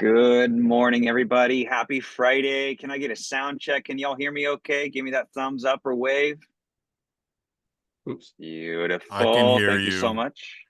Good morning, everybody. Happy Friday. Can I get a sound check? Can y'all hear me okay? Give me that thumbs up or wave. Oops. I can Beautiful. hear Thank you so you. much.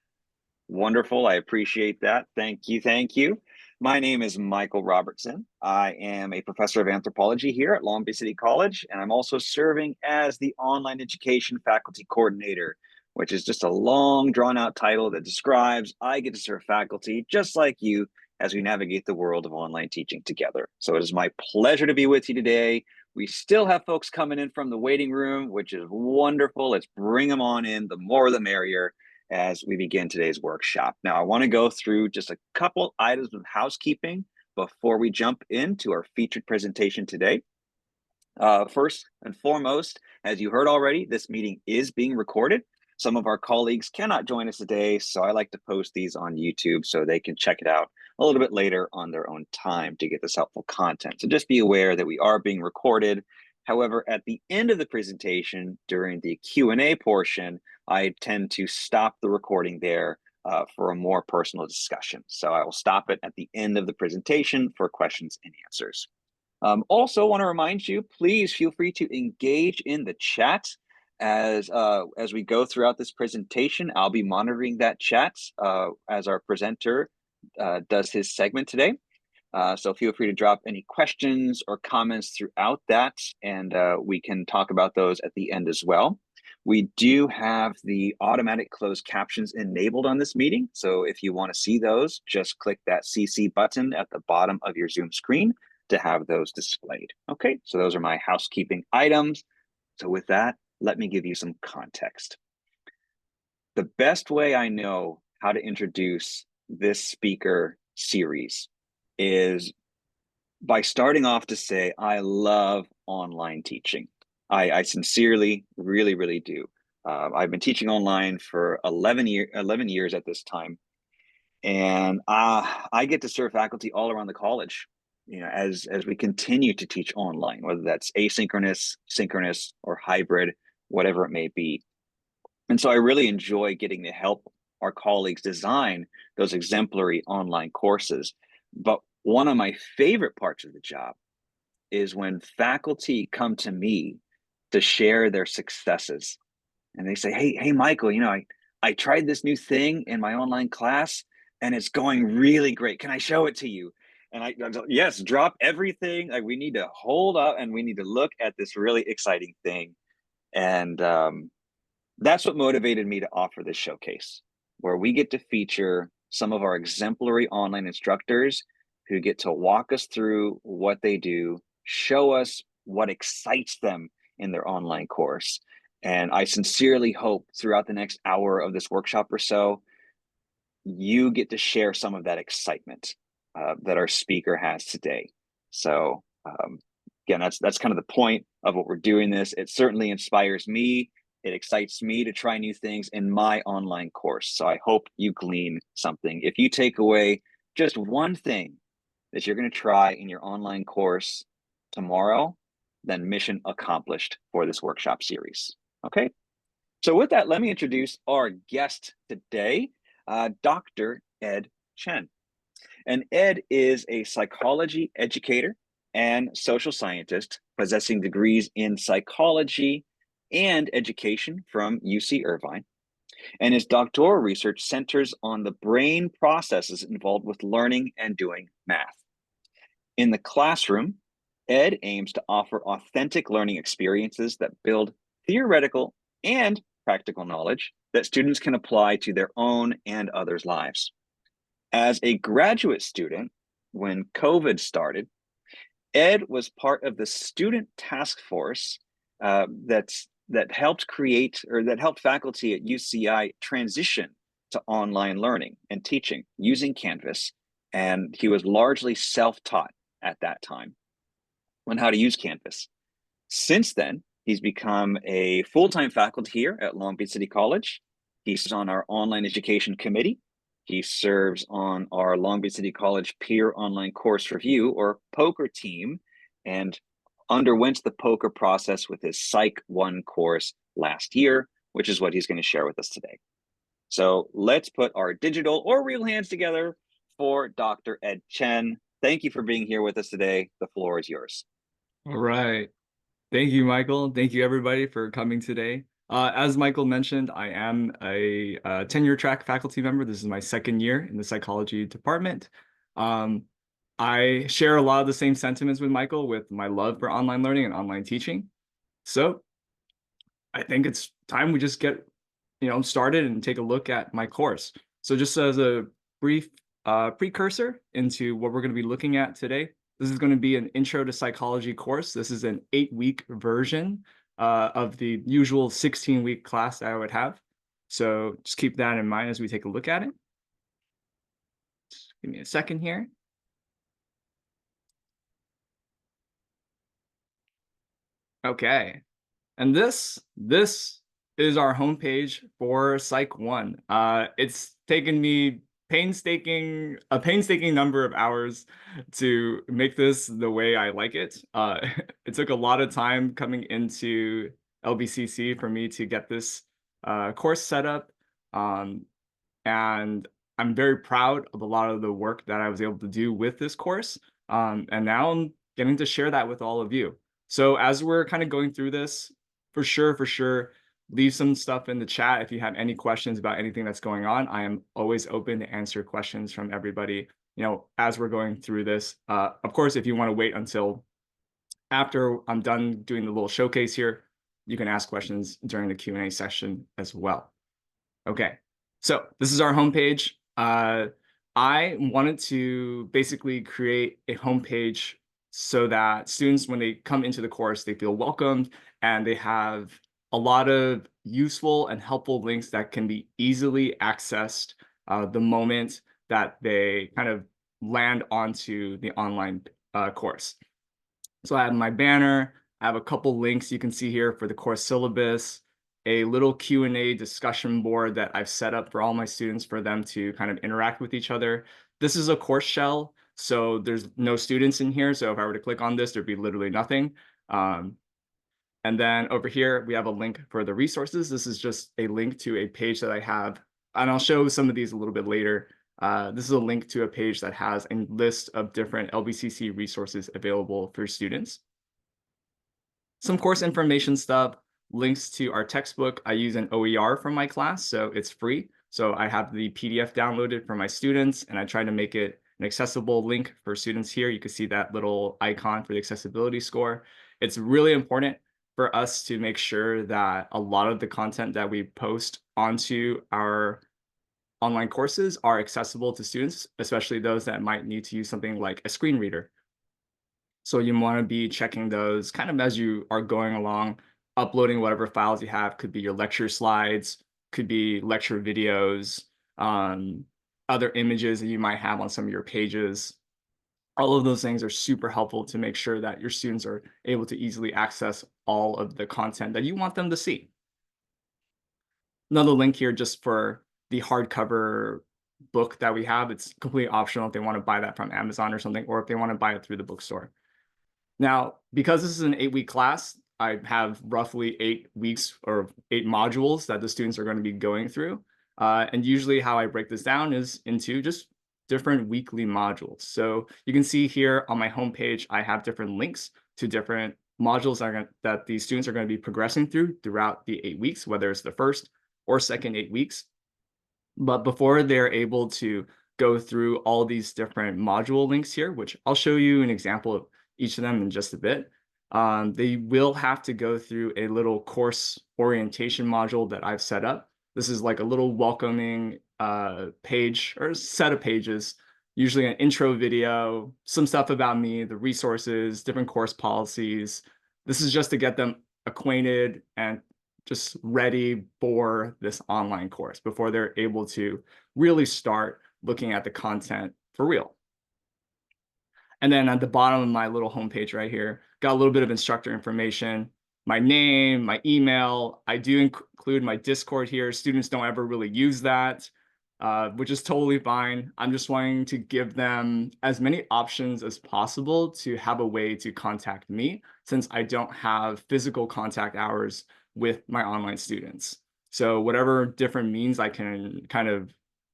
Wonderful. I appreciate that. Thank you. Thank you. My name is Michael Robertson. I am a professor of anthropology here at Long Beach City College, and I'm also serving as the online education faculty coordinator, which is just a long, drawn out title that describes I get to serve faculty just like you as we navigate the world of online teaching together. So it is my pleasure to be with you today. We still have folks coming in from the waiting room, which is wonderful. Let's bring them on in. The more, the merrier as we begin today's workshop. Now, I want to go through just a couple items of housekeeping before we jump into our featured presentation today. First and foremost, as you heard already, this meeting is being recorded. Some of our colleagues cannot join us today, so I like to post these on YouTube so they can check it out a little bit later on their own time to get this helpful content. So just be aware that we are being recorded. However, at the end of the presentation, during the Q&A portion, I tend to stop the recording there for a more personal discussion. So I will stop it at the end of the presentation for questions and answers. Also, want to remind you, please feel free to engage in the chat as we go throughout this presentation. I'll be monitoring that chat as our presenter does his segment today. So feel free to drop any questions or comments throughout that, and we can talk about those at the end as well. We do have the automatic closed captions enabled on this meeting. So if you want to see those, just click that CC button at the bottom of your Zoom screen to have those displayed. Okay, so those are my housekeeping items. So with that, let me give you some context. The best way I know how to introduce this speaker series is by starting off to say, I love online teaching. I sincerely, really, really do. I've been teaching online for 11 years at this time. And I get to serve faculty all around the college, as we continue to teach online, whether that's asynchronous, synchronous, or hybrid, whatever it may be. And so I really enjoy getting to help our colleagues design those exemplary online courses. But one of my favorite parts of the job is when faculty come to me to share their successes. And they say, hey, Michael, I tried this new thing in my online class and it's going really great. Can I show it to you? And I'm like, yes, drop everything. Like, we need to hold up and we need to look at this really exciting thing. And that's what motivated me to offer this showcase, where we get to feature some of our exemplary online instructors who get to walk us through what they do, show us what excites them in their online course. And I sincerely hope throughout the next hour of this workshop or so, you get to share some of that excitement that our speaker has today. So again, that's kind of the point of what we're doing this. It certainly inspires me. It excites me to try new things in my online course. So I hope you glean something. If you take away just one thing that you're going to try in your online course tomorrow, then mission accomplished for this workshop series. Okay. So with that, let me introduce our guest today, Dr. Ed Chen. And Ed is a psychology educator and social scientist, possessing degrees in psychology and education from UC Irvine. And his doctoral research centers on the brain processes involved with learning and doing math. In the classroom, Ed aims to offer authentic learning experiences that build theoretical and practical knowledge that students can apply to their own and others' lives. As a graduate student, when COVID started, Ed was part of the student task force that helped create, or that helped faculty at UCI transition to online learning and teaching using Canvas. And he was largely self-taught at that time on how to use Canvas. Since then, he's become a full-time faculty here at Long Beach City College. He's on our online education committee. He serves on our Long Beach City College Peer Online Course Review, or POCR team, and underwent the POCR process with his Psych 1 course last year, which is what he's going to share with us today. So let's put our digital or real hands together for Dr. Ed Chen. Thank you for being here with us today. The floor is yours. All right. Thank you, Michael. Thank you, everybody, for coming today. As Michael mentioned, I am a tenure track faculty member. This is my second year in the psychology department. I share a lot of the same sentiments with Michael with my love for online learning and online teaching. So I think it's time we just get started and take a look at my course. So just as a brief precursor into what we're going to be looking at today, this is going to be an intro to psychology course. This is an 8-week version of the usual 16-week class that I would have. So just keep that in mind as we take a look at it. Just give me a second here. Okay. And this is our homepage for Psych 1. It's taken me a painstaking number of hours to make this the way I like it. It took a lot of time coming into LBCC for me to get this course set up. And I'm very proud of a lot of the work that I was able to do with this course. And now I'm getting to share that with all of you. So as we're kind of going through this, for sure, leave some stuff in the chat if you have any questions about anything that's going on. I am always open to answer questions from everybody, as we're going through this. Of course, if you want to wait until after I'm done doing the little showcase here, you can ask questions during the Q&A session as well. Okay, so this is our homepage. I wanted to basically create a homepage so that students, when they come into the course, they feel welcomed and they have a lot of useful and helpful links that can be easily accessed the moment that they kind of land onto the online course. So I have my banner, I have a couple links you can see here for the course syllabus, a little Q&A discussion board that I've set up for all my students for them to kind of interact with each other. This is a course shell, so there's no students in here. So if I were to click on this, there'd be literally nothing. And then over here, we have a link for the resources. This is just a link to a page that I have, and I'll show some of these a little bit later. This is a link to a page that has a list of different LBCC resources available for students. Some course information stuff, links to our textbook. I use an OER from my class, so it's free. So I have the PDF downloaded for my students, and I try to make it an accessible link for students here. You can see that little icon for the accessibility score. It's really important for us to make sure that a lot of the content that we post onto our online courses are accessible to students, especially those that might need to use something like a screen reader. So you want to be checking those kind of as you are going along, uploading whatever files you have. Could be your lecture slides, could be lecture videos, other images that you might have on some of your pages. All of those things are super helpful to make sure that your students are able to easily access all of the content that you want them to see. Another link here just for the hardcover book that we have. It's completely optional if they want to buy that from Amazon or something, or if they want to buy it through the bookstore. Now, because this is an 8-week class, I have roughly 8 weeks or 8 modules that the students are going to be going through. And usually how I break this down is into just different weekly modules. So you can see here on my homepage, I have different links to different modules that the students are going to be progressing throughout the 8 weeks, whether it's the first or second 8 weeks. But before they're able to go through all these different module links here, which I'll show you an example of each of them in just a bit, they will have to go through a little course orientation module that I've set up. This is like a little welcoming page or set of pages, usually an intro video, some stuff about me, the resources, different course policies. This is just to get them acquainted and just ready for this online course before they're able to really start looking at the content for real. And then at the bottom of my little homepage right here, got a little bit of instructor information, my name, my email. I do include my Discord here. Students don't ever really use that, which is totally fine. I'm just wanting to give them as many options as possible to have a way to contact me, since I don't have physical contact hours with my online students. So whatever different means I can kind of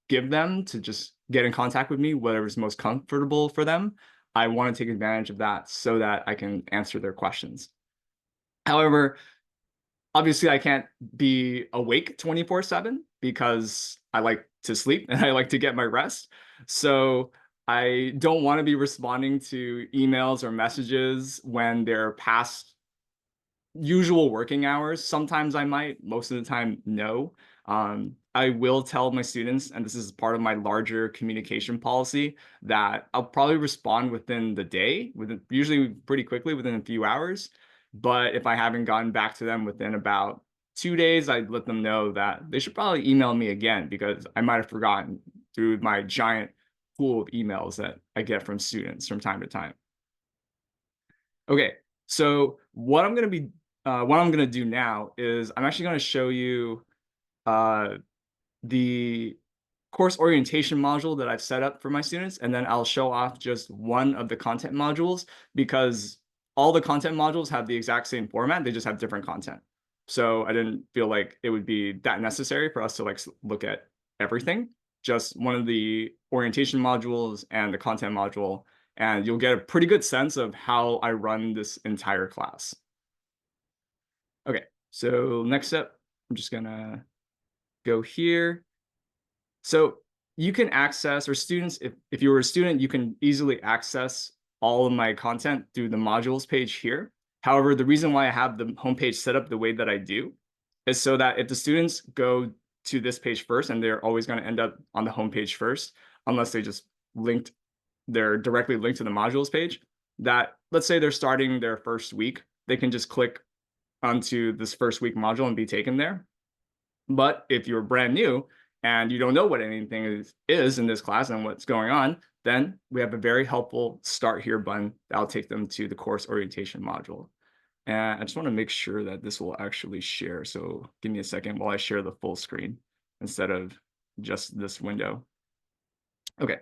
give them to just get in contact with me, whatever's most comfortable for them, I want to take advantage of that so that I can answer their questions. However, obviously I can't be awake 24/7 because I like to sleep and I like to get my rest. So I don't want to be responding to emails or messages when they're past usual working hours. Sometimes I might, most of the time, no. I will tell my students, and this is part of my larger communication policy, that I'll probably respond within the day, usually pretty quickly, within a few hours. But if I haven't gotten back to them within about 2 days, I'd let them know that they should probably email me again because I might have forgotten through my giant pool of emails that I get from students from time to time. Okay, so what I'm gonna do now is I'm actually gonna show you the course orientation module that I've set up for my students, and then I'll show off just one of the content modules because all the content modules have the exact same format. They just have different content. So I didn't feel like it would be that necessary for us to like look at everything, just one of the orientation modules and the content module, and you'll get a pretty good sense of how I run this entire class. Okay, so next up, I'm just gonna go here. So you can access, or students, if you were a student, you can easily access all of my content through the modules page here. However, the reason why I have the homepage set up the way that I do is so that if the students go to this page first, and they're always going to end up on the homepage first, unless they just they're directly linked to the modules page, that let's say they're starting their first week, they can just click onto this first week module and be taken there. But if you're brand new and you don't know what anything is in this class and what's going on, then we have a very helpful Start Here button that'll take them to the course orientation module. And I just want to make sure that this will actually share. So give me a second while I share the full screen instead of just this window. Okay.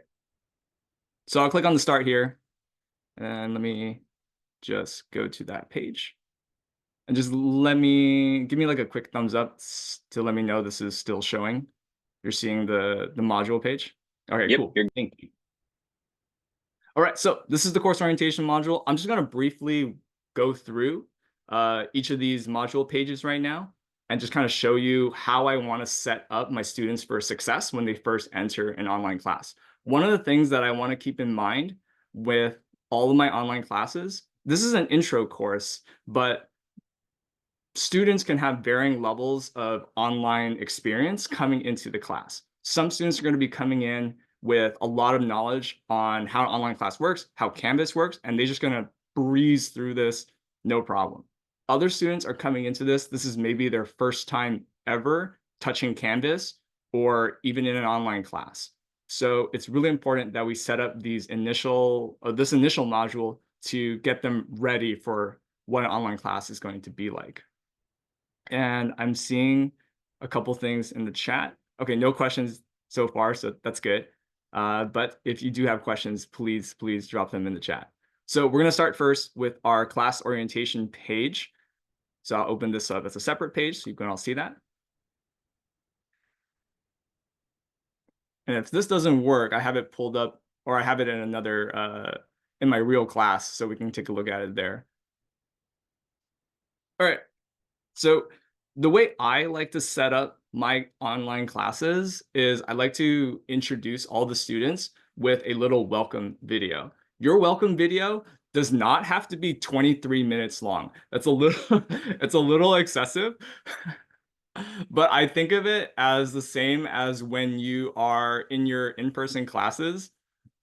So I'll click on the Start Here, and let me just go to that page. And just give me like a quick thumbs up to let me know this is still showing. You're seeing the module page. Okay, Yep, cool. Thank you. All right, so this is the course orientation module. I'm just gonna briefly go through each of these module pages right now and just kind of show you how I want to set up my students for success when they first enter an online class. One of the things that I want to keep in mind with all of my online classes, this is an intro course, but students can have varying levels of online experience coming into the class. Some students are going to be coming in with a lot of knowledge on how an online class works, how Canvas works, and they're just going to breeze through this, no problem. Other students are coming into this is maybe their first time ever touching Canvas or even in an online class. So it's really important that we set up this initial module to get them ready for what an online class is going to be like. And I'm seeing a couple things in the chat. Okay, no questions so far, so that's good. But if you do have questions, please drop them in the chat. So we're going to start first with our class orientation page. So I'll open this up as a separate page so you can all see that. And if this doesn't work, I have it pulled up, or I have it in another, in my real class, so we can take a look at it there. All right. So the way I like to set up my online classes is I like to introduce all the students with a little welcome video. Your welcome video does not have to be 23 minutes long. That's a little, it's a little excessive. But I think of it as the same as when you are in your in-person classes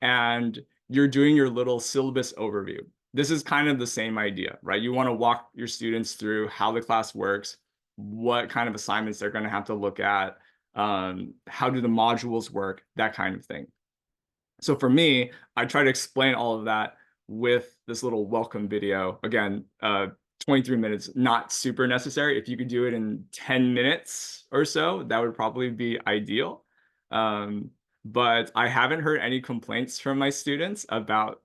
and you're doing your little syllabus overview. This is kind of the same idea, right? You want to walk your students through how the class works, what kind of assignments they're going to have to look at, how do the modules work, that kind of thing. So for me, I try to explain all of that with this little welcome video. Again, 23 minutes, not super necessary. If you could do it in 10 minutes or so, that would probably be ideal. But I haven't heard any complaints from my students about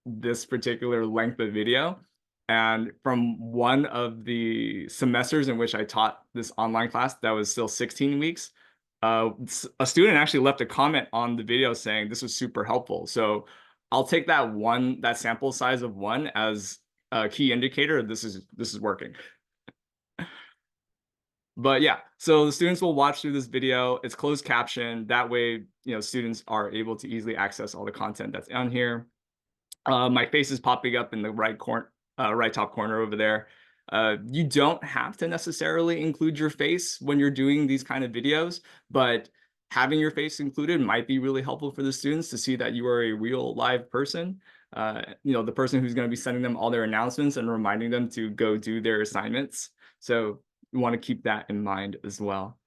this particular length of video. And from one of the semesters in which I taught this online class that was still 16 weeks, a student actually left a comment on the video saying this was super helpful. So I'll take that sample size of 1 as a key indicator. This is working. But yeah, so the students will watch through this video. It's closed caption. That way, students are able to easily access all the content that's on here. My face is popping up in the right top corner over there. You don't have to necessarily include your face when you're doing these kind of videos, but having your face included might be really helpful for the students to see that you are a real live person. The person who's going to be sending them all their announcements and reminding them to go do their assignments. So you want to keep that in mind as well.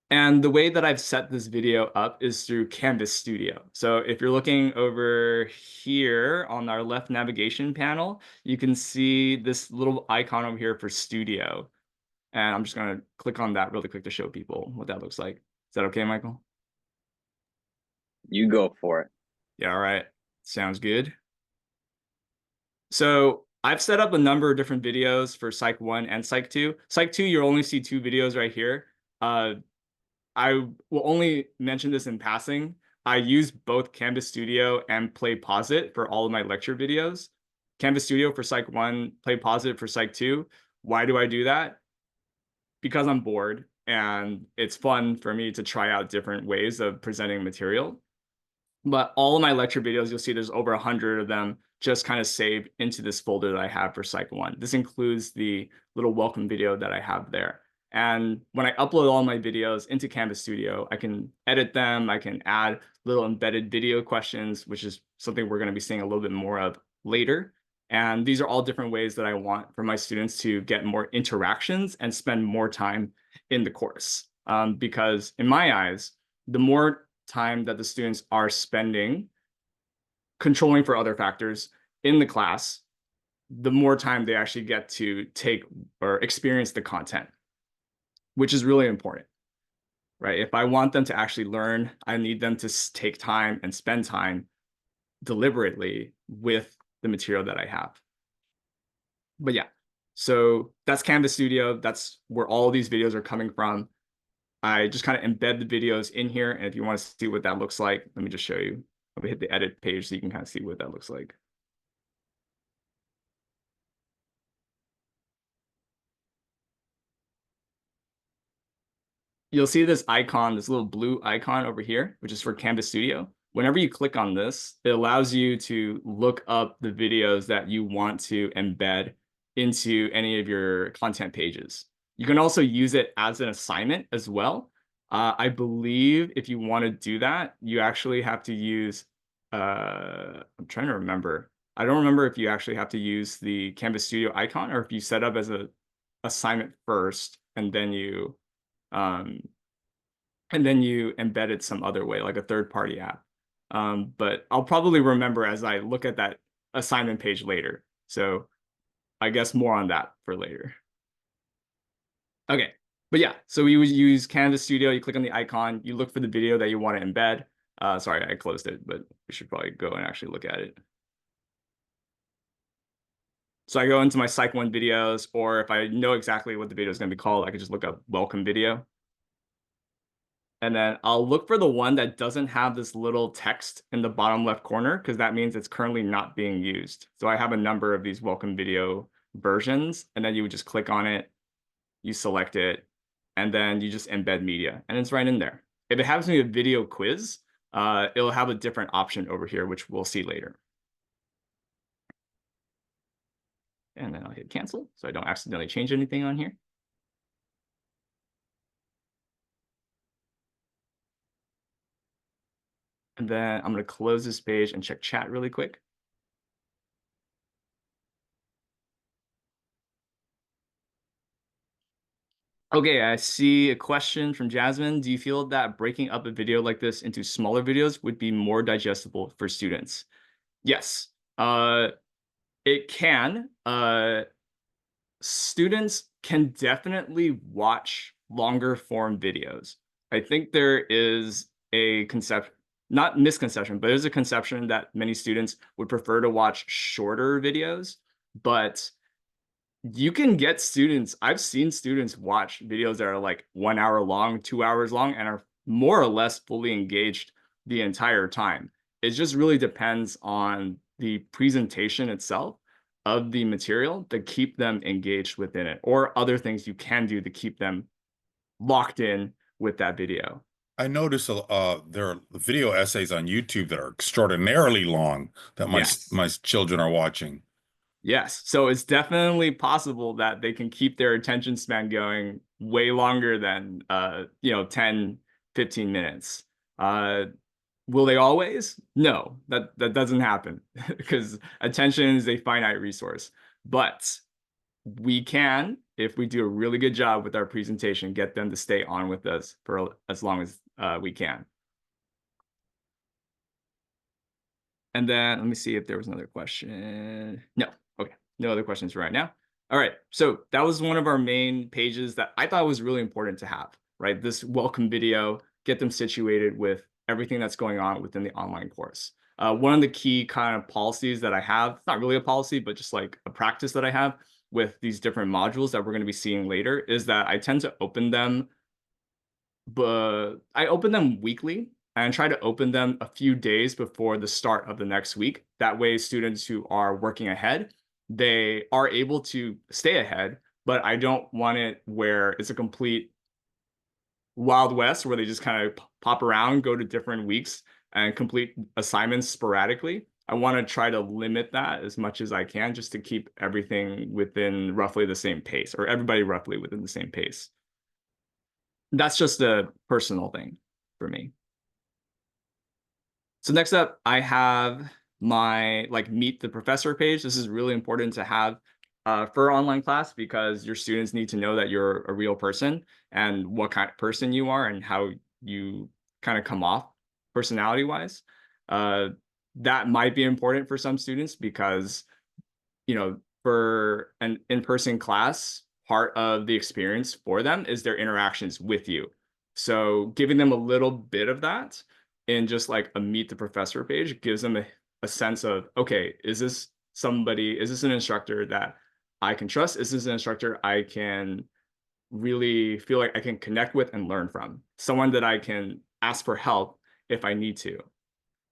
And the way that I've set this video up is through Canvas Studio. So if you're looking over here on our left navigation panel, you can see this little icon over here for Studio. And I'm just going to click on that really quick to show people what that looks like. Is that okay, Michael? You go for it. Yeah, all right. Sounds good. So I've set up a number of different videos for Psych 1 and Psych 2. Psych 2, you'll only see 2 videos right here. I will only mention this in passing. I use both Canvas Studio and PlayPosit for all of my lecture videos. Canvas Studio for Psych 1, PlayPosit for Psych 2. Why do I do that? Because I'm bored and it's fun for me to try out different ways of presenting material. But all of my lecture videos, you'll see there's over 100 of them just kind of saved into this folder that I have for Psych 1. This includes the little welcome video that I have there. And when I upload all my videos into Canvas Studio, I can edit them. I can add little embedded video questions, which is something we're going to be seeing a little bit more of later. And these are all different ways that I want for my students to get more interactions and spend more time in the course. Because in my eyes, the more time that the students are spending controlling for other factors in the class, the more time they actually get to take or experience the content, which is really important, right? If I want them to actually learn, I need them to take time and spend time deliberately with the material that I have. But yeah, so that's Canvas Studio. That's where all these videos are coming from. I just kind of embed the videos in here. And if you want to see what that looks like, let me just show you. Let me hit the edit page so you can kind of see what that looks like. You'll see this icon, this little blue icon over here, which is for Canvas Studio. Whenever you click on this, it allows you to look up the videos that you want to embed into any of your content pages. You can also use it as an assignment as well. I believe if you want to do that, you actually have to use, I'm trying to remember. I don't remember if you actually have to use the Canvas Studio icon or if you set up as an assignment first and then you embed it some other way, like a third-party app. But I'll probably remember as I look at that assignment page later. So I guess more on that for later. Okay, but yeah, so we would use Canvas Studio. You click on the icon, you look for the video that you want to embed. Sorry, I closed it, but we should probably go and actually look at it. So I go into my Psych 1 videos, or if I know exactly what the video is going to be called, I can just look up welcome video. And then I'll look for the one that doesn't have this little text in the bottom left corner, because that means it's currently not being used. So I have a number of these welcome video versions, and then you would just click on it, you select it, and then you just embed media, and it's right in there. If it happens to be a video quiz, it'll have a different option over here, which we'll see later. And then I'll hit cancel, so I don't accidentally change anything on here. And then I'm going to close this page and check chat really quick. Okay, I see a question from Jasmine. Do you feel that breaking up a video like this into smaller videos would be more digestible for students? Yes, it can. Students can definitely watch longer form videos. I think there is a conception, not misconception, but there's a conception that many students would prefer to watch shorter videos, but you can get students, I've seen students watch videos that are like 1 hour long, 2 hours long, and are more or less fully engaged the entire time. it just really depends on the presentation itself of the material to keep them engaged within it, or other things you can do to keep them locked in with that video. I notice there are video essays on YouTube that are extraordinarily long that Yes. my children are watching. Yes. So it's definitely possible that they can keep their attention span going way longer than 10, 15 minutes. Will they always? No, that doesn't happen because attention is a finite resource. But we can, if we do a really good job with our presentation, get them to stay on with us for as long as we can. And then let me see if there was another question. No, okay, no other questions right now. All right, so that was one of our main pages that I thought was really important to have, right? This welcome video, get them situated with everything that's going on within the online course. One of the key kind of policies that I have, not really a policy, but just like a practice that I have with these different modules that we're going to be seeing later, is that I tend to open them, but I open them weekly and try to open them a few days before the start of the next week. That way, students who are working ahead, they are able to stay ahead, but I don't want it where it's a complete Wild West where they just kind of pop around, go to different weeks and complete assignments sporadically. I want to try to limit that as much as I can just to keep everything within roughly the same pace, or everybody roughly within the same pace. That's just a personal thing for me. So next up, I have my meet the professor page. This is really important to have for online class because your students need to know that you're a real person and what kind of person you are and how you kind of come off personality wise. That might be important for some students because, for an in-person class, part of the experience for them is their interactions with you. So giving them a little bit of that in just like a meet the professor page gives them a sense of, okay, is this an instructor that I can trust? Is this an instructor I can really feel like I can connect with and learn from? Someone that I can ask for help if I need to,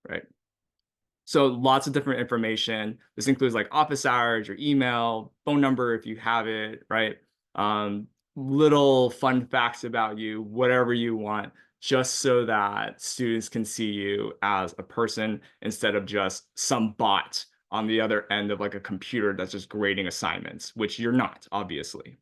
right? So lots of different information. This includes like office hours, your email, phone number if you have it, right? Little fun facts about you, whatever you want, just so that students can see you as a person instead of just some bot on the other end of like a computer that's just grading assignments, which you're not, obviously.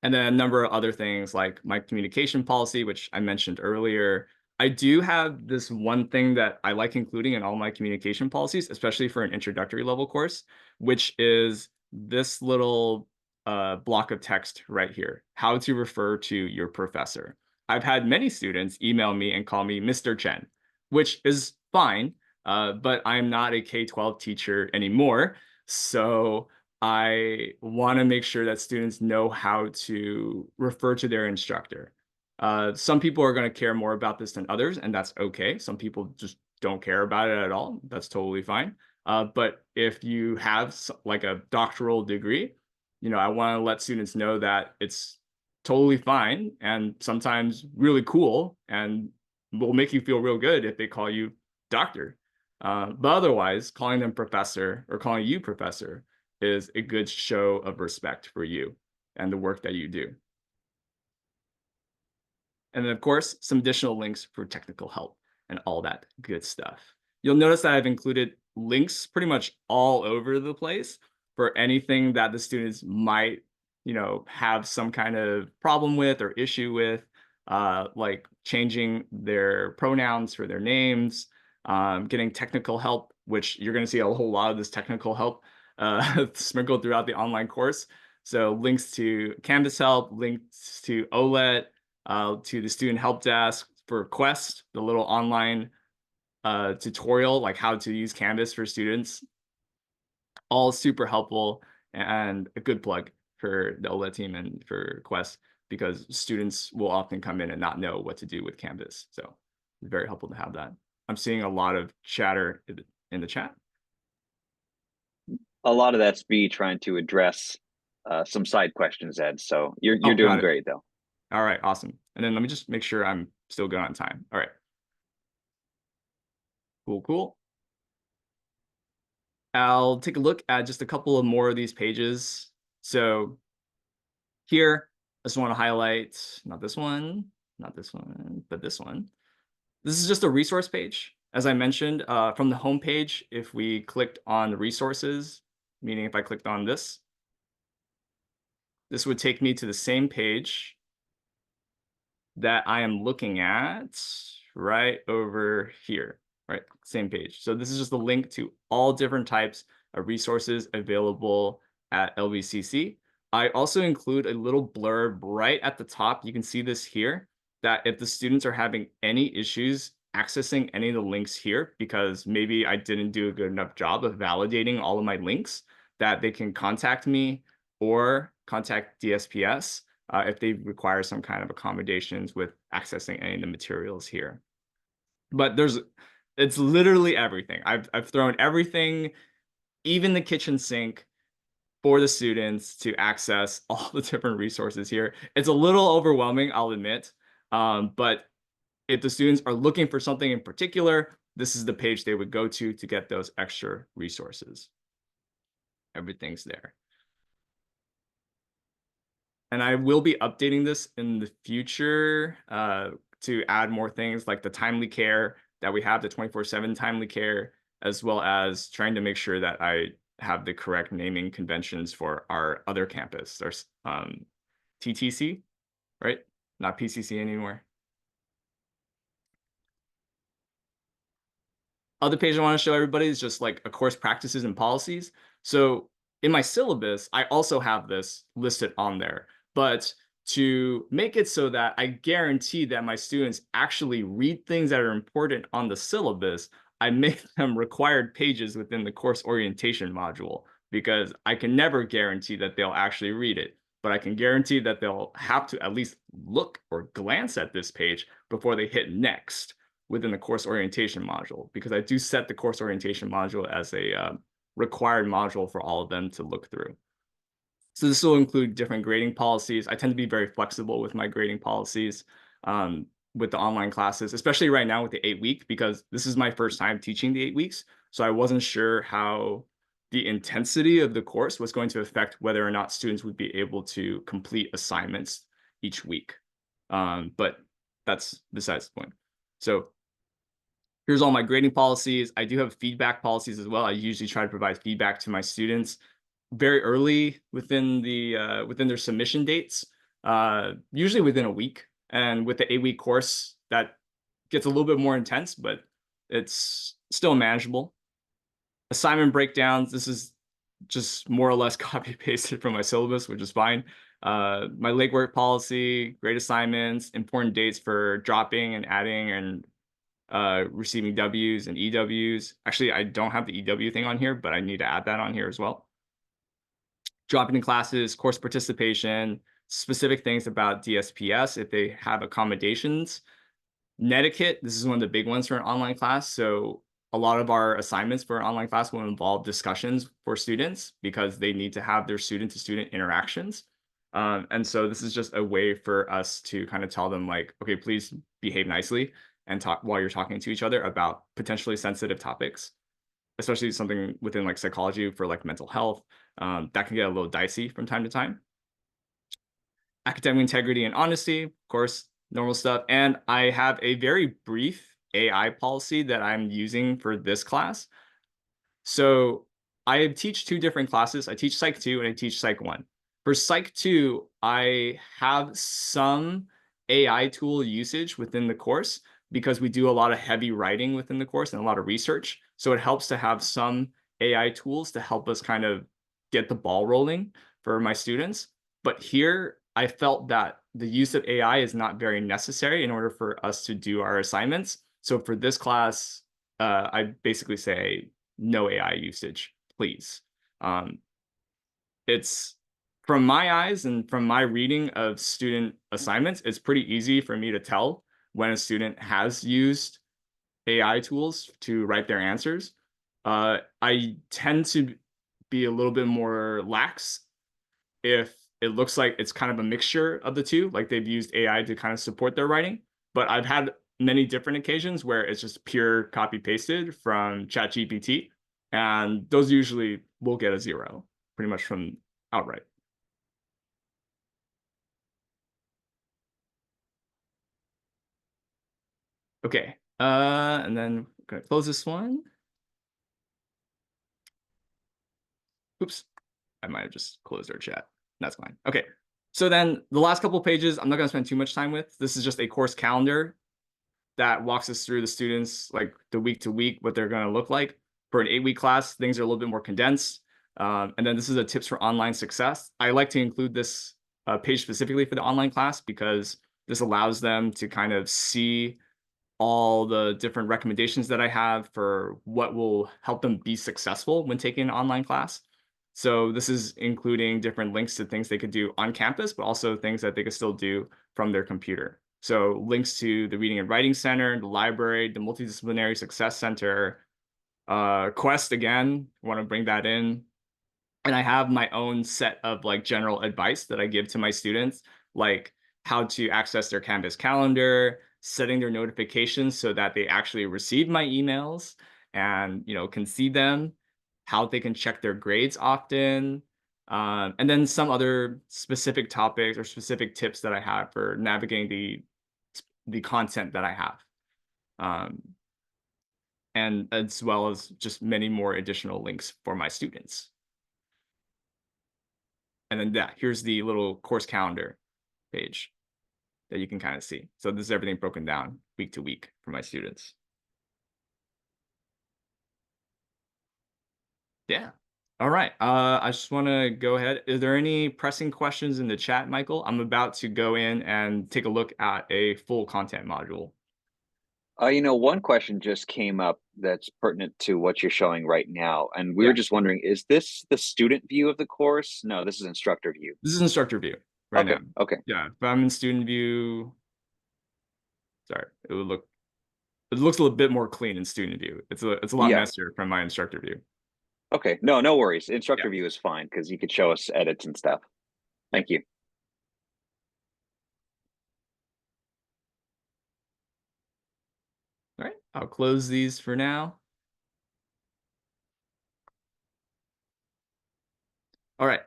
And then a number of other things like my communication policy, which I mentioned earlier. I do have this one thing that I like including in all my communication policies, especially for an introductory level course, which is this little block of text right here, how to refer to your professor. I've had many students email me and call me Mr. Chen, which is fine, but I'm not a K-12 teacher anymore. So I want to make sure that students know how to refer to their instructor. Some people are going to care more about this than others, and that's okay. Some people just don't care about it at all. That's totally fine. But if you have like a doctoral degree, I want to let students know that it's totally fine and sometimes really cool and will make you feel real good if they call you doctor. But otherwise, calling them professor or calling you professor is a good show of respect for you and the work that you do. And then, of course, some additional links for technical help and all that good stuff. You'll notice that I've included links pretty much all over the place for anything that the students might, have some kind of problem with or issue with, like changing their pronouns for their names, getting technical help, which you're going to see a whole lot of this technical help sprinkled throughout the online course. So links to Canvas help, links to OLET, to the student help desk for Quest, the little online tutorial, like how to use Canvas for students. All super helpful and a good plug for the OLED team and for Quest because students will often come in and not know what to do with Canvas. So it's very helpful to have that. I'm seeing a lot of chatter in the chat. A lot of that's me trying to address some side questions, Ed. So you're doing great though. All right, awesome. And then let me just make sure I'm still good on time. All right. Cool, cool. I'll take a look at just a couple of more of these pages. So here, I just want to highlight, not this one, not this one, but this one. This is just a resource page. As I mentioned, from the home page, if we clicked on the resources, meaning if I clicked on this, this would take me to the same page that I am looking at right over here, right? Same page. So this is just a link to all different types of resources available at LBCC. I also include a little blurb right at the top. You can see this here, that if the students are having any issues accessing any of the links here, because maybe I didn't do a good enough job of validating all of my links, that they can contact me or contact DSPS if they require some kind of accommodations with accessing any of the materials here. But it's literally everything. I've thrown everything, even the kitchen sink, for the students to access all the different resources here. It's a little overwhelming, I'll admit. But if the students are looking for something in particular, this is the page they would go to get those extra resources. Everything's there. And I will be updating this in the future to add more things like the timely care that we have, the 24/7 timely care, as well as trying to make sure that I have the correct naming conventions for our other campus. There's TTC, right? Not PCC anymore. Other page I want to show everybody is just like a course practices and policies. So in my syllabus, I also have this listed on there, but to make it so that I guarantee that my students actually read things that are important on the syllabus, I make them required pages within the course orientation module, because I can never guarantee that they'll actually read it, but I can guarantee that they'll have to at least look or glance at this page before they hit next within the course orientation module, because I do set the course orientation module as a required module for all of them to look through. So this will include different grading policies. I tend to be very flexible with my grading policies with the online classes, especially right now with the 8-week, because this is my first time teaching the 8 weeks. So I wasn't sure how the intensity of the course was going to affect whether or not students would be able to complete assignments each week. But that's besides the point. So here's all my grading policies. I do have feedback policies as well. I usually try to provide feedback to my students very early within their submission dates, usually within a week. And with the 8-week course, that gets a little bit more intense, but it's still manageable. Assignment breakdowns. This is just more or less copy pasted from my syllabus, which is fine. My legwork policy, grade assignments, important dates for dropping and adding and receiving W's and EWs. Actually, I don't have the EW thing on here, but I need to add that on here as well. Dropping in classes, course participation, specific things about DSPS if they have accommodations. Netiquette, this is one of the big ones for an online class. So a lot of our assignments for an online class will involve discussions for students because they need to have their student-to-student interactions. And so this is just a way for us to kind of tell them like, okay, please behave nicely and talk while you're talking to each other about potentially sensitive topics, especially something within like psychology for like mental health. That can get a little dicey from time to time. Academic integrity and honesty, of course, normal stuff. And I have a very brief AI policy that I'm using for this class. So I teach 2 different classes. I teach Psych 2 and I teach Psych 1. For Psych 2, I have some AI tool usage within the course because we do a lot of heavy writing within the course and a lot of research. So it helps to have some AI tools to help us kind of get the ball rolling for my students. But here, I felt that the use of AI is not very necessary in order for us to do our assignments. So for this class, I basically say no AI usage, please. It's from my eyes and from my reading of student assignments, it's pretty easy for me to tell when a student has used AI tools to write their answers. I tend to be a little bit more lax if it looks like it's kind of a mixture of the two, like they've used AI to kind of support their writing. But I've had many different occasions where it's just pure copy pasted from ChatGPT, and those usually will get a 0 pretty much from outright. Okay, and then I'm gonna close this one. Oops, I might have just closed our chat. That's fine. Okay, so then the last couple of pages, I'm not gonna spend too much time with. This is just a course calendar that walks us through the students, like the week to week, what they're gonna look like. For an 8-week class, things are a little bit more condensed. And then this is a tips for online success. I like to include this page specifically for the online class because this allows them to kind of see all the different recommendations that I have for what will help them be successful when taking an online class. So this is including different links to things they could do on campus, but also things that they could still do from their computer. So links to the Reading and Writing Center, the library, the Multidisciplinary Success Center, Quest again, want to bring that in. And I have my own set of like general advice that I give to my students, like how to access their Canvas calendar, setting their notifications so that they actually receive my emails and can see them, how they can check their grades often, and then some other specific topics or specific tips that I have for navigating the content that I have, and as well as just many more additional links for my students. And then here's the little course calendar page that you can kind of see. So this is everything broken down week to week for my students. Yeah. All right. I just want to go ahead. Is there any pressing questions in the chat, Michael? I'm about to go in and take a look at a full content module. One question just came up that's pertinent to what you're showing right now. And we Yeah. were just wondering, is this the student view of the course? No, this is instructor view. This is instructor view right Okay, now. okay. Yeah. If I'm in student view, sorry, it looks a little bit more clean in student view. It's a lot Yeah. messier from my instructor view. Okay, no worries. Instructor Yeah. view is fine because you could show us edits and stuff. Thank you. All right. I'll close these for now. All right.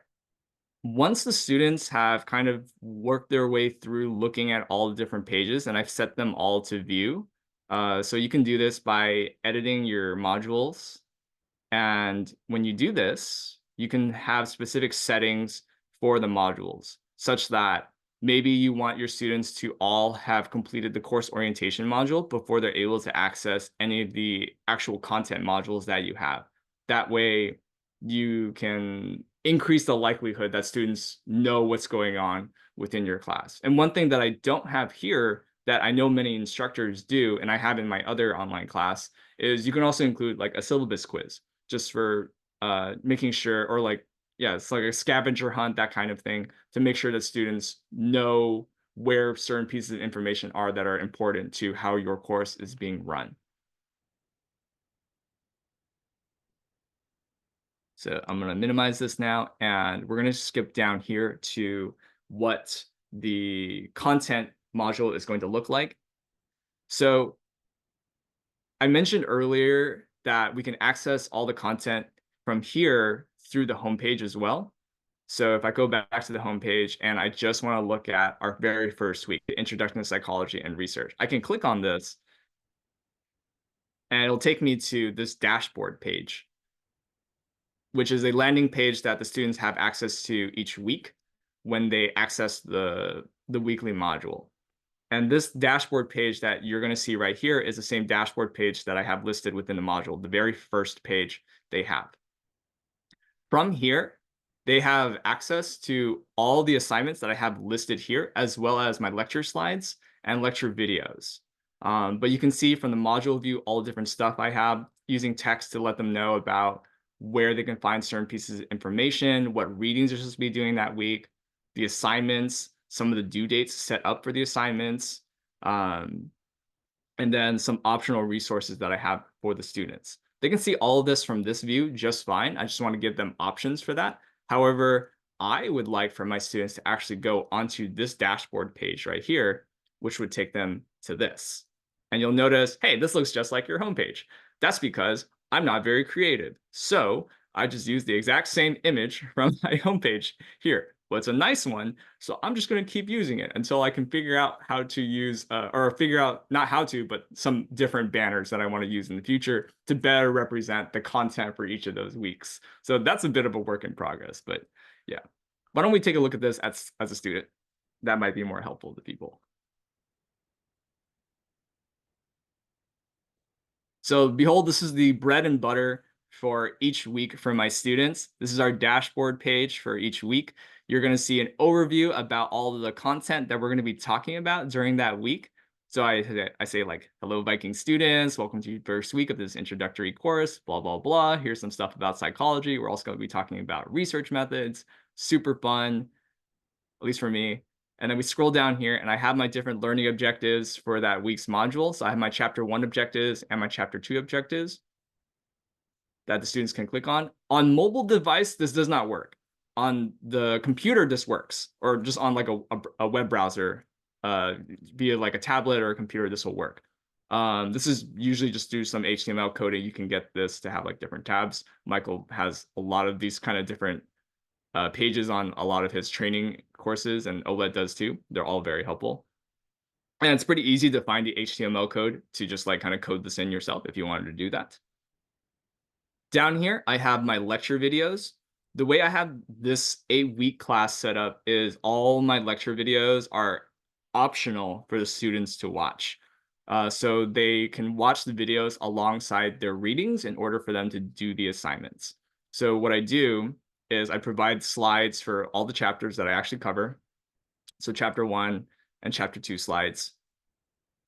Once the students have kind of worked their way through looking at all the different pages, and I've set them all to view, so you can do this by editing your modules. And when you do this, you can have specific settings for the modules, such that maybe you want your students to all have completed the course orientation module before they're able to access any of the actual content modules that you have. That way, you can increase the likelihood that students know what's going on within your class. And one thing that I don't have here that I know many instructors do, and I have in my other online class, is you can also include like a syllabus quiz just for making sure, or like, yeah, it's like a scavenger hunt, that kind of thing, to make sure that students know where certain pieces of information are that are important to how your course is being run. So I'm going to minimize this now, and we're going to skip down here to what the content module is going to look like. So I mentioned earlier that we can access all the content from here through the homepage as well. So if I go back to the homepage and I just want to look at our very first week, the Introduction to Psychology and Research, I can click on this and it'll take me to this dashboard page, which is a landing page that the students have access to each week when they access the weekly module. And this dashboard page that you're going to see right here is the same dashboard page that I have listed within the module, the very first page they have. From here, they have access to all the assignments that I have listed here, as well as my lecture slides and lecture videos. But you can see from the module view all the different stuff I have, using text to let them know about where they can find certain pieces of information, what readings they're supposed to be doing that week, the assignments, some of the due dates set up for the assignments, and then some optional resources that I have for the students. They can see all of this from this view just fine. I just want to give them options for that. However, I would like for my students to actually go onto this dashboard page right here, which would take them to this. And you'll notice, hey, this looks just like your homepage. That's because I'm not very creative. So I just use the exact same image from my homepage here. But it's a nice one, so I'm just going to keep using it until I can figure out how to use, or figure out not how to, but some different banners that I want to use in the future to better represent the content for each of those weeks. So that's a bit of a work in progress, but yeah. Why don't we take a look at this as a student? That might be more helpful to people. So behold, this is the bread and butter for each week for my students. This is our dashboard page for each week. You're going to see an overview about all of the content that we're going to be talking about during that week. So I say like, hello, Viking students, welcome to your first week of this introductory course, blah, blah, blah. Here's some stuff about psychology. We're also going to be talking about research methods, super fun, at least for me. And then we scroll down here and I have my different learning objectives for that week's module. So I have my chapter 1 objectives and my chapter 2 objectives that the students can click on. On mobile device, this does not work. On the computer, this works, or just on like a web browser, via like a tablet or a computer, this will work. This is usually just do some HTML coding. You can get this to have like different tabs. Michael has a lot of these kind of different pages on a lot of his training courses, and OLED does too. They're all very helpful. And it's pretty easy to find the HTML code to just like kind of code this in yourself if you wanted to do that. Down here, I have my lecture videos. The way I have this 8-week class set up is all my lecture videos are optional for the students to watch. So they can watch the videos alongside their readings in order for them to do the assignments. So what I do is I provide slides for all the chapters that I actually cover. So chapter 1 and chapter 2 slides.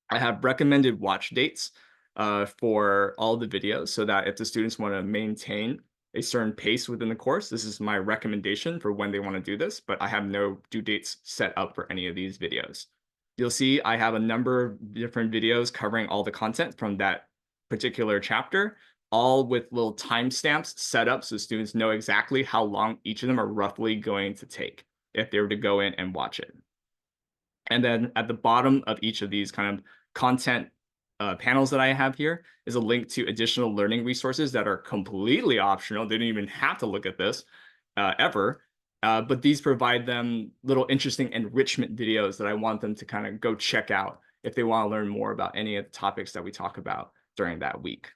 I have recommended watch dates for all the videos so that if the students want to maintain a certain pace within the course, this is my recommendation for when they want to do this, but I have no due dates set up for any of these videos. You'll see I have a number of different videos covering all the content from that particular chapter, all with little timestamps set up so students know exactly how long each of them are roughly going to take if they were to go in and watch it. And then at the bottom of each of these kind of content panels that I have here is a link to additional learning resources that are completely optional. They don't even have to look at this ever. But these provide them little interesting enrichment videos that I want them to kind of go check out if they want to learn more about any of the topics that we talk about during that week.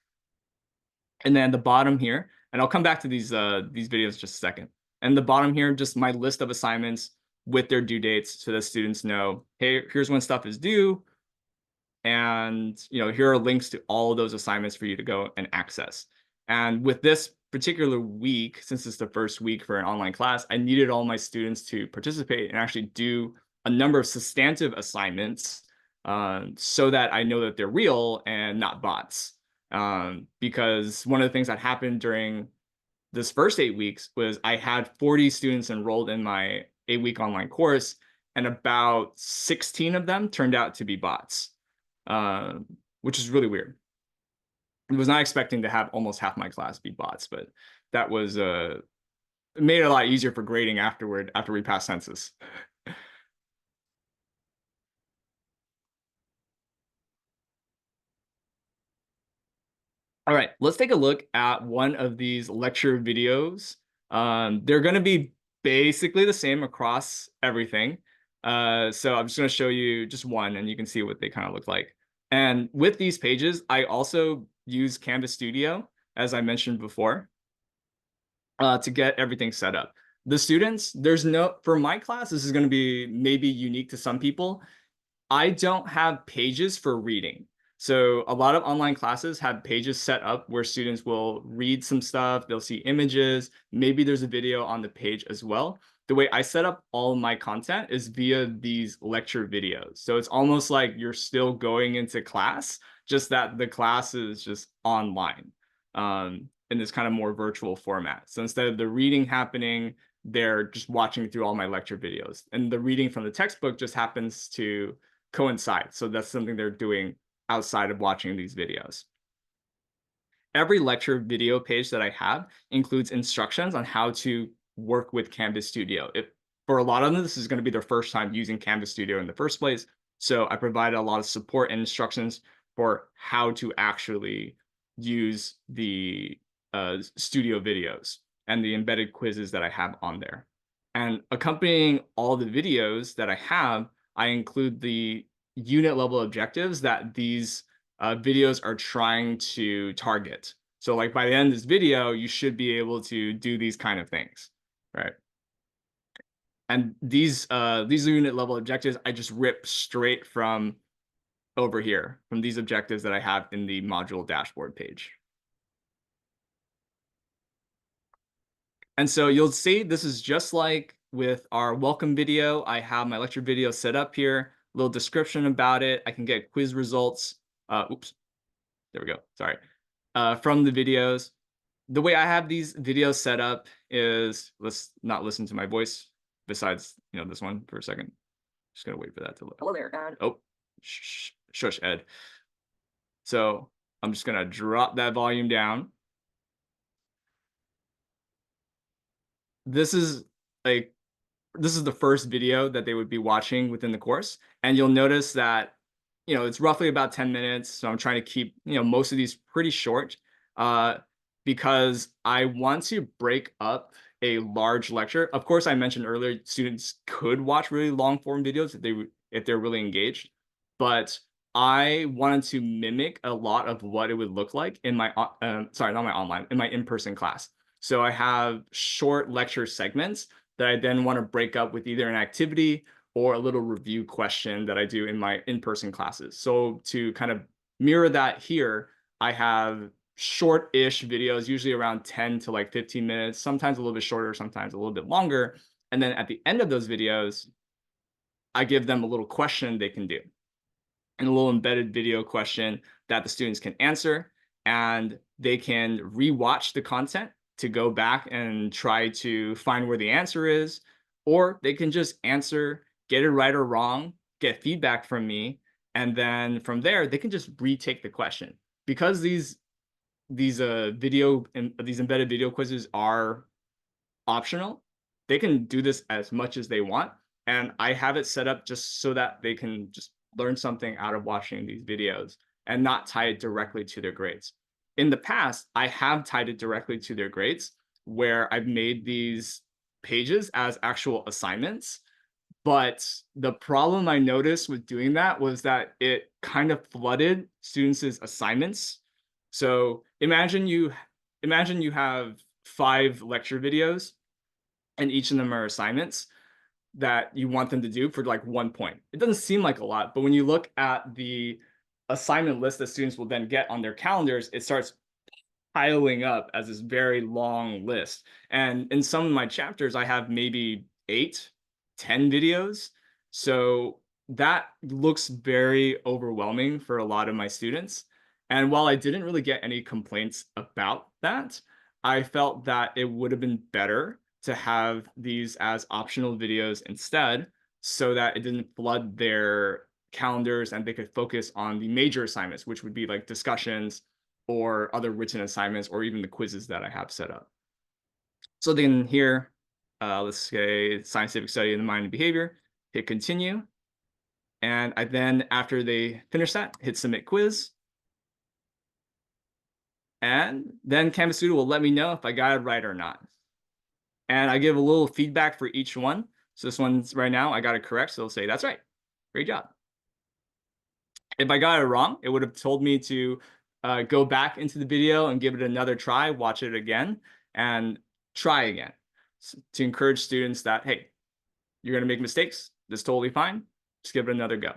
And then the bottom here, and I'll come back to these videos just a second. And the bottom here, just my list of assignments with their due dates so that students know, hey, here's when stuff is due. And here are links to all of those assignments for you to go and access. And with this particular week, since it's the first week for an online class, I needed all my students to participate and actually do a number of substantive assignments so that I know that they're real and not bots. Because one of the things that happened during this first 8 weeks was I had 40 students enrolled in my 8-week online course, and about 16 of them turned out to be bots, which is really weird. I was not expecting to have almost half my class be bots, but that was it made it a lot easier for grading afterward after we passed census. All right, let's take a look at one of these lecture videos. They're going to be basically the same across everything. So I'm just going to show you just one, and you can see what they kind of look like. And with these pages, I also use Canvas Studio, as I mentioned before, to get everything set up. The students, for my class, this is going to be maybe unique to some people. I don't have pages for reading. So a lot of online classes have pages set up where students will read some stuff, they'll see images, maybe there's a video on the page as well. The way I set up all my content is via these lecture videos. So it's almost like you're still going into class, just that the class is just online in this kind of more virtual format. So instead of the reading happening, they're just watching through all my lecture videos. And the reading from the textbook just happens to coincide. So that's something they're doing outside of watching these videos. Every lecture video page that I have includes instructions on how to work with Canvas Studio. For a lot of them, this is going to be their first time using Canvas Studio in the first place. So I provided a lot of support and instructions for how to actually use the studio videos and the embedded quizzes that I have on there. And accompanying all the videos that I have, I include the unit level objectives that these videos are trying to target. So like by the end of this video, you should be able to do these kind of things, right? And these unit level objectives, I just rip straight from over here, from these objectives that I have in the module dashboard page. And so you'll see this is just like with our welcome video. I have my lecture video set up here, a little description about it. I can get quiz results. Oops, there we go. Sorry. From the videos. The way I have these videos set up is, let's not listen to my voice besides, this one for a second. Just gonna wait for that to load. Hello there, Ed. Oh, shush, Ed. So I'm just gonna drop that volume down. This is the first video that they would be watching within the course, and you'll notice that it's roughly about 10 minutes. So I'm trying to keep most of these pretty short, because I want to break up a large lecture. Of course, I mentioned earlier, students could watch really long form videos if they're really engaged, but I wanted to mimic a lot of what it would look like in my sorry, not my online, in my in-person class. So I have short lecture segments that I then want to break up with either an activity or a little review question that I do in my in-person classes. So to kind of mirror that here, I have short-ish videos, usually around 10 to like 15 minutes, sometimes a little bit shorter, sometimes a little bit longer. And then at the end of those videos, I give them a little question they can do, and a little embedded video question that the students can answer, and they can rewatch the content to go back and try to find where the answer is, or they can just answer, get it right or wrong, get feedback from me, and then from there they can just retake the question. Because these embedded video quizzes are optional, they can do this as much as they want, and I have it set up just so that they can just learn something out of watching these videos and not tie it directly to their grades. In the past, I have tied it directly to their grades, where I've made these pages as actual assignments. But the problem I noticed with doing that was that it kind of flooded students' assignments. So imagine you have 5 lecture videos, and each of them are assignments that you want them to do for like 1 point. It doesn't seem like a lot, but when you look at the assignment list that students will then get on their calendars, it starts piling up as this very long list. And in some of my chapters, I have maybe 8, 10 videos. So that looks very overwhelming for a lot of my students. And while I didn't really get any complaints about that, I felt that it would have been better to have these as optional videos instead, so that it didn't flood their calendars and they could focus on the major assignments, which would be like discussions or other written assignments, or even the quizzes that I have set up. So then here, let's say scientific study of the mind and behavior, hit continue. And I then, after they finish that, hit submit quiz. And then Canvas Studio will let me know if I got it right or not. And I give a little feedback for each one. So this one's right now, I got it correct. So it'll say, that's right. Great job. If I got it wrong, it would have told me to go back into the video and give it another try, watch it again, and try again, to encourage students that, hey, you're going to make mistakes. That's totally fine. Just give it another go.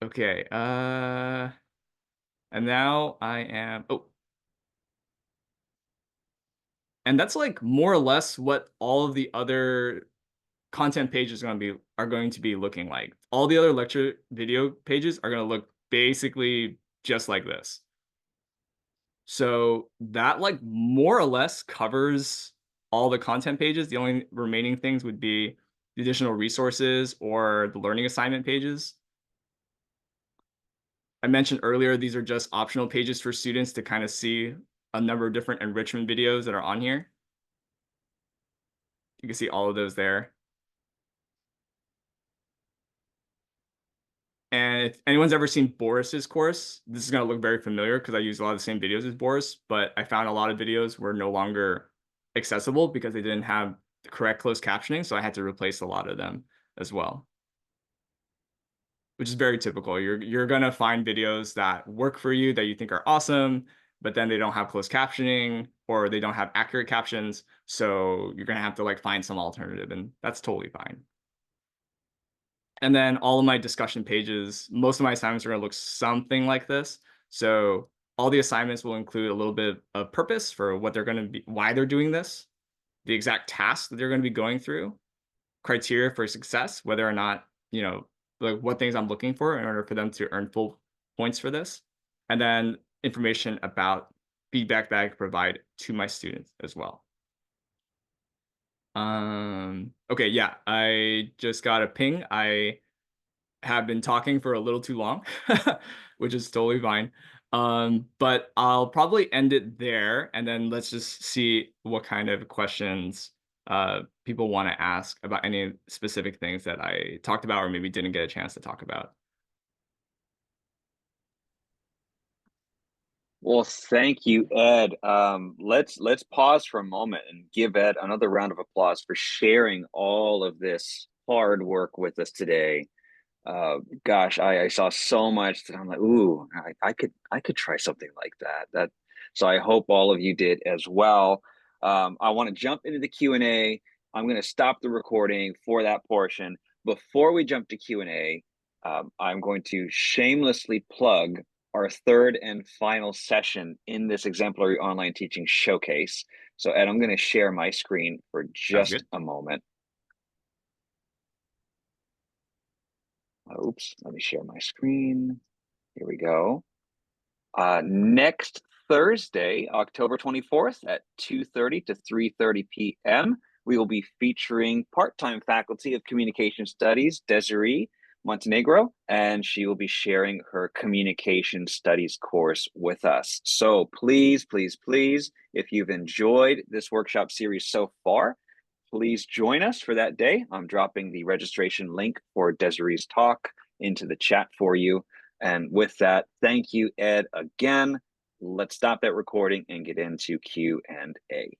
Okay. And now I am, and that's like more or less what all of the other content pages are going to be looking like. All the other lecture video pages are going to look basically just like this. So that like more or less covers all the content pages. The only remaining things would be the additional resources or the learning assignment pages. I mentioned earlier, these are just optional pages for students to kind of see a number of different enrichment videos that are on here. You can see all of those there. And if anyone's ever seen Boris's course, this is going to look very familiar because I use a lot of the same videos as Boris, but I found a lot of videos were no longer accessible because they didn't have the correct closed captioning, so I had to replace a lot of them as well, which is very typical. You're going to find videos that work for you that you think are awesome, but then they don't have closed captioning or they don't have accurate captions, so you're going to have to like find some alternative, and that's totally fine. And then all of my discussion pages, most of my assignments are going to look something like this. So all the assignments will include a little bit of purpose for what they're going to be, why they're doing this, the exact tasks that they're going to be going through, criteria for success, whether or not, like what things I'm looking for in order for them to earn full points for this, and then information about feedback that I can provide to my students as well. Okay, yeah, I just got a ping. I have been talking for a little too long, which is totally fine. But I'll probably end it there, and then let's just see what kind of questions people want to ask about any specific things that I talked about or maybe didn't get a chance to talk about. Well, thank you, Ed. Let's pause for a moment and give Ed another round of applause for sharing all of this hard work with us today. Gosh, I saw so much that I'm like, ooh, I could try something like that. So I hope all of you did as well. I want to jump into the Q&A. I'm going to stop the recording for that portion. Before we jump to Q&A, I'm going to shamelessly plug our third and final session in this exemplary online teaching showcase. So Ed, I'm going to share my screen for just a moment. Oops, let me share my screen. Here we go. Next Thursday, October 24th at 2:30 to 3:30 p.m., we will be featuring part-time faculty of communication studies, Desiree Montenegro, and she will be sharing her communication studies course with us. So please, please, please, if you've enjoyed this workshop series so far, please join us for that day. I'm dropping the registration link for Desiree's talk into the chat for you. And with that, thank you, Ed, again. Let's stop that recording and get into Q&A.